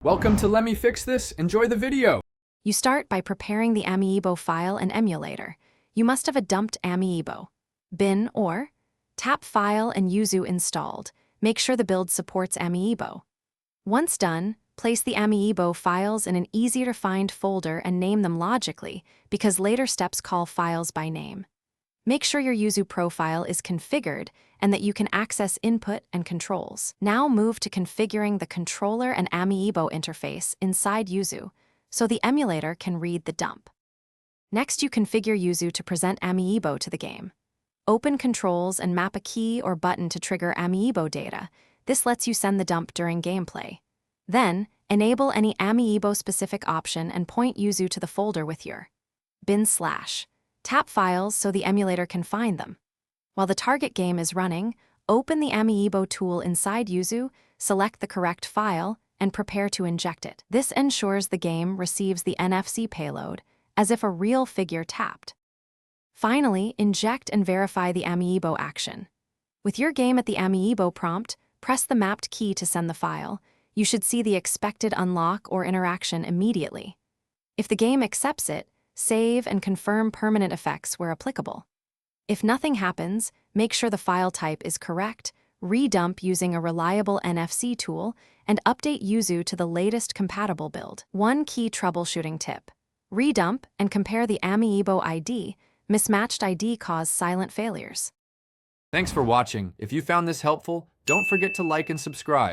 Welcome to Let Me Fix This. Enjoy the video. You start by preparing the Amiibo file and emulator. You must have a dumped Amiibo. Bin or tap File and Yuzu installed. Make sure the build supports Amiibo. Once done, place the Amiibo files in an easier-to-find folder and name them logically, because later steps call files by name. Make sure your Yuzu profile is configured and that you can access input and controls. Now move to configuring the controller and Amiibo interface inside Yuzu, so the emulator can read the dump. Next, you configure Yuzu to present Amiibo to the game. Open controls and map a key or button to trigger Amiibo data. This lets you send the dump during gameplay. Then, enable any Amiibo-specific option and point Yuzu to the folder with your bin/. Tap files so the emulator can find them. While the target game is running, open the Amiibo tool inside Yuzu, select the correct file, and prepare to inject it. This ensures the game receives the NFC payload, as if a real figure tapped. Finally, inject and verify the Amiibo action. With your game at the Amiibo prompt, press the mapped key to send the file. You should see the expected unlock or interaction immediately. If the game accepts it, save and confirm permanent effects where applicable. If nothing happens, make sure the file type is correct, redump using a reliable NFC tool, and update Yuzu to the latest compatible build. One key troubleshooting tip: redump and compare the Amiibo ID. Mismatched ID cause silent failures. Thanks for watching. If you found this helpful, don't forget to like and subscribe.